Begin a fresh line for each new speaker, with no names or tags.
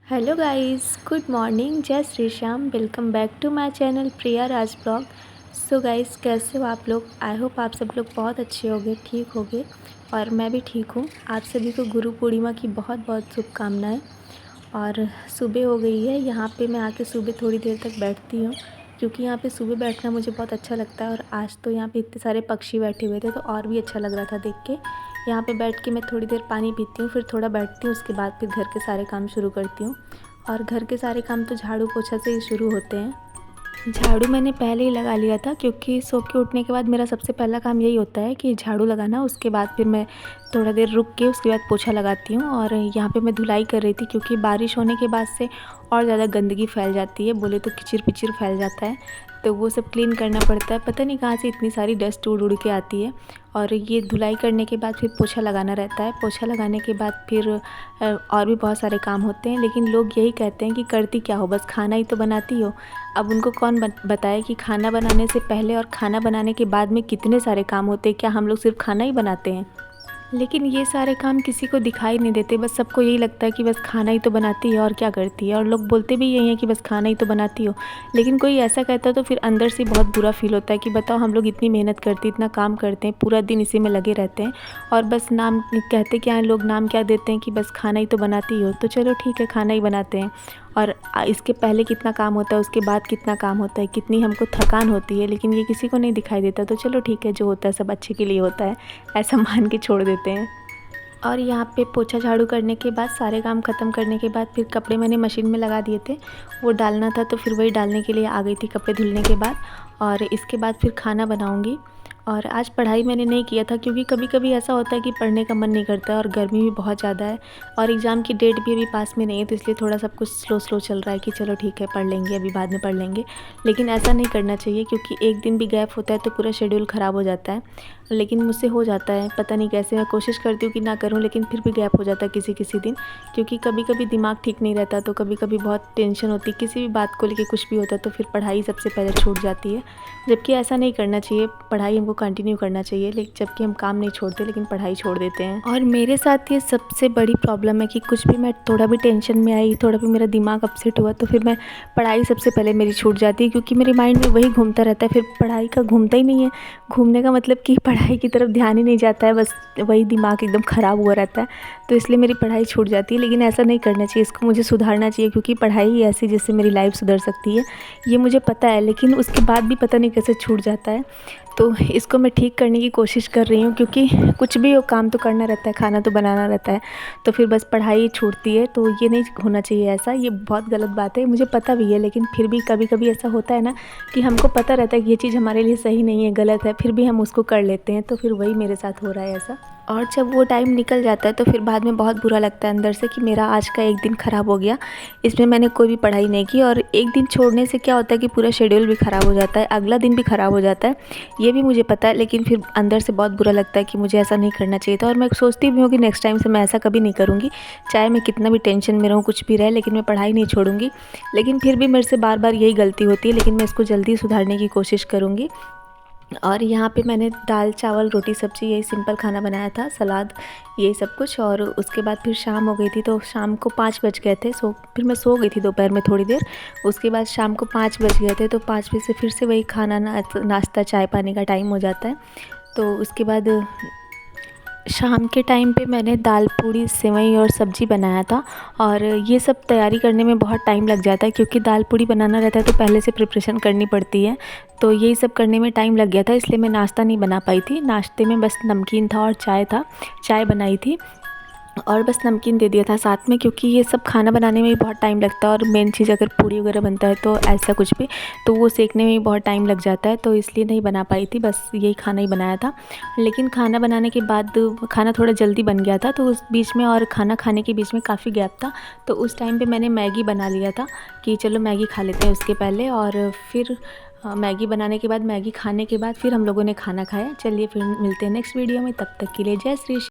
Hello guys, good morning, जय Shri Shyam. Welcome back to my channel Priya Raj blog. So guys, कैसे हो आप लोग? आई होप आप सब लोग बहुत अच्छे होंगे, ठीक होंगे और मैं भी ठीक हूँ। आप सभी को गुरु पूर्णिमा की बहुत बहुत शुभकामनाएं। और सुबह हो गई है, यहाँ पे मैं आके सुबह थोड़ी देर तक बैठती हूँ क्योंकि यहाँ पे सुबह बैठना मुझे बहुत अच्छा लगता है। और आज तो यहाँ पे इतने सारे पक्षी बैठे हुए थे तो और भी अच्छा लग रहा था देख के। यहाँ पे बैठ के मैं थोड़ी देर पानी पीती हूँ, फिर थोड़ा बैठती हूँ, उसके बाद फिर घर के सारे काम शुरू करती हूँ। और घर के सारे काम तो झाड़ू पोछा से ही शुरू होते हैं। झाड़ू मैंने पहले ही लगा लिया था क्योंकि सो के उठने के बाद मेरा सबसे पहला काम यही होता है कि झाड़ू लगाना। उसके बाद फिर मैं थोड़ा देर रुक के उसके बाद पोछा लगाती हूँ। और यहाँ पे मैं धुलाई कर रही थी क्योंकि बारिश होने के बाद से और ज़्यादा गंदगी फैल जाती है, बोले तो किचिर पिचिर फैल जाता है, तो वो सब क्लीन करना पड़ता है। पता नहीं कहाँ से इतनी सारी डस्ट उड़ उड़ के आती है। और ये धुलाई करने के बाद फिर पोछा लगाना रहता है। पोछा लगाने के बाद फिर और भी बहुत सारे काम होते हैं, लेकिन लोग यही कहते हैं कि करती क्या हो, बस खाना ही तो बनाती हो। अब उनको कौन बताए कि खाना बनाने से पहले और खाना बनाने के बाद में कितने सारे काम होते हैं। क्या हम लोग सिर्फ खाना ही बनाते हैं? लेकिन ये सारे काम किसी को दिखाई नहीं देते, बस सबको यही लगता है कि बस खाना ही तो बनाती है और क्या करती है। और लोग बोलते भी यही हैं कि बस खाना ही तो बनाती हो। लेकिन कोई ऐसा कहता है तो फिर अंदर से बहुत बुरा फील होता है कि बताओ, हम लोग इतनी मेहनत करते हैं, इतना काम करते हैं, पूरा दिन इसी में लगे रहते हैं और बस नाम कहते क्या हैं लोग, नाम क्या देते हैं कि बस खाना ही तो बनाती हो। तो चलो ठीक है, खाना ही बनाते हैं। और इसके पहले कितना काम होता है, उसके बाद कितना काम होता है, कितनी हमको थकान होती है, लेकिन ये किसी को नहीं दिखाई देता। तो चलो ठीक है, जो होता है सब अच्छे के लिए होता है, ऐसा मान के छोड़ देते हैं। और यहाँ पे पोछा झाड़ू करने के बाद, सारे काम ख़त्म करने के बाद, फिर कपड़े मैंने मशीन में लगा दिए थे, वो डालना था तो फिर वही डालने के लिए आ गई थी कपड़े धुलने के बाद। और इसके बाद फिर खाना बनाऊँगी। और आज पढ़ाई मैंने नहीं किया था क्योंकि कभी कभी ऐसा होता है कि पढ़ने का मन नहीं करता है और गर्मी भी बहुत ज़्यादा है और एग्ज़ाम की डेट भी अभी पास में नहीं है, तो इसलिए थोड़ा सब कुछ स्लो स्लो चल रहा है कि चलो ठीक है, पढ़ लेंगे, अभी बाद में पढ़ लेंगे। लेकिन ऐसा नहीं करना चाहिए क्योंकि एक दिन भी गैप होता है तो पूरा शेड्यूल ख़राब हो जाता है। लेकिन मुझसे हो जाता है, पता नहीं कैसे। मैं कोशिश करती हूँ कि ना करूँ, लेकिन फिर भी गैप हो जाता है किसी किसी दिन, क्योंकि कभी कभी दिमाग ठीक नहीं रहता, तो कभी कभी बहुत टेंशन होती है किसी भी बात को लेके, कुछ भी होता है तो फिर पढ़ाई सबसे पहले छूट जाती है। जबकि ऐसा नहीं करना चाहिए, पढ़ाई हमको कंटिन्यू करना चाहिए, लेकिन जबकि हम काम नहीं छोड़ते लेकिन पढ़ाई छोड़ देते हैं। और मेरे साथ ये सबसे बड़ी प्रॉब्लम है कि कुछ भी, मैं थोड़ा भी टेंशन में आई, थोड़ा भी मेरा दिमाग अपसेट हुआ तो फिर मैं पढ़ाई सबसे पहले मेरी छूट जाती है, क्योंकि मेरे माइंड में वही घूमता रहता है, फिर पढ़ाई का घूमता ही नहीं है। घूमने का मतलब कि पढ़ाई की तरफ ध्यान ही नहीं जाता है, बस वही दिमाग एकदम ख़राब हुआ रहता है, तो इसलिए मेरी पढ़ाई छूट जाती है। लेकिन ऐसा नहीं करना चाहिए, इसको मुझे सुधारना चाहिए क्योंकि पढ़ाई ही ऐसी जिससे मेरी लाइफ सुधर सकती है, ये मुझे पता है। लेकिन उसके बाद भी पता नहीं कैसे छूट जाता है, तो इसको मैं ठीक करने की कोशिश कर रही हूँ क्योंकि कुछ भी हो, काम तो करना रहता है, खाना तो बनाना रहता है, तो फिर बस पढ़ाई छूटती है। तो ये नहीं होना चाहिए ऐसा, ये बहुत गलत बात है, मुझे पता भी है। लेकिन फिर भी कभी कभी ऐसा होता है ना कि हमको पता रहता है कि ये चीज़ हमारे लिए सही नहीं है, गलत है, फिर भी हम उसको कर लेते हैं, तो फिर वही मेरे साथ हो रहा है ऐसा। और जब वो टाइम निकल जाता है तो फिर बाद में बहुत बुरा लगता है अंदर से कि मेरा आज का एक दिन ख़राब हो गया, इसमें मैंने कोई भी पढ़ाई नहीं की। और एक दिन छोड़ने से क्या होता है कि पूरा शेड्यूल भी ख़राब हो जाता है, अगला दिन भी ख़राब हो जाता है, ये भी मुझे पता है। लेकिन फिर अंदर से बहुत बुरा लगता है कि मुझे ऐसा नहीं करना चाहिए था। और मैं सोचती भी हूँ कि नेक्स्ट टाइम से मैं ऐसा कभी नहीं करूँगी, चाहे मैं कितना भी टेंशन में रहूँ, कुछ भी रहे, लेकिन मैं पढ़ाई नहीं छोड़ूंगी। लेकिन फिर भी मेरे से बार बार यही गलती होती है, लेकिन मैं इसको जल्दी सुधारने की कोशिश करूँगी। और यहाँ पे मैंने दाल चावल रोटी सब्ज़ी यही सिंपल खाना बनाया था, सलाद, यही सब कुछ। और उसके बाद फिर शाम हो गई थी, तो शाम को 5 बज गए थे, फिर मैं सो गई थी दोपहर में थोड़ी देर। उसके बाद शाम को 5 बज गए थे, तो 5 बजे से फिर से वही खाना नाश्ता चाय पानी का टाइम हो जाता है। तो उसके बाद शाम के टाइम पे मैंने दाल पूड़ी सेवई और सब्ज़ी बनाया था। और ये सब तैयारी करने में बहुत टाइम लग जाता है क्योंकि दाल पूड़ी बनाना रहता है तो पहले से प्रिपरेशन करनी पड़ती है, तो यही सब करने में टाइम लग गया था, इसलिए मैं नाश्ता नहीं बना पाई थी। नाश्ते में बस नमकीन था और चाय था, चाय बनाई थी और बस नमकीन दे दिया था साथ में, क्योंकि ये सब खाना बनाने में भी बहुत टाइम लगता है। और मेन चीज़, अगर पूड़ी वगैरह बनता है तो ऐसा कुछ भी, तो वो सेकने में भी बहुत टाइम लग जाता है, तो इसलिए नहीं बना पाई थी, बस यही खाना ही बनाया था। लेकिन खाना बनाने के बाद खाना थोड़ा जल्दी बन गया था, तो उस बीच में और खाना खाने के बीच में काफ़ी गैप था, तो उस टाइम पर मैंने मैगी बना लिया था कि चलो मैगी खा लेते हैं उसके पहले। और फिर मैगी बनाने के बाद, मैगी खाने के बाद फिर हम लोगों ने खाना खाया। चलिए फिर मिलते हैं नेक्स्ट वीडियो में, तब तक के लिए जय श्री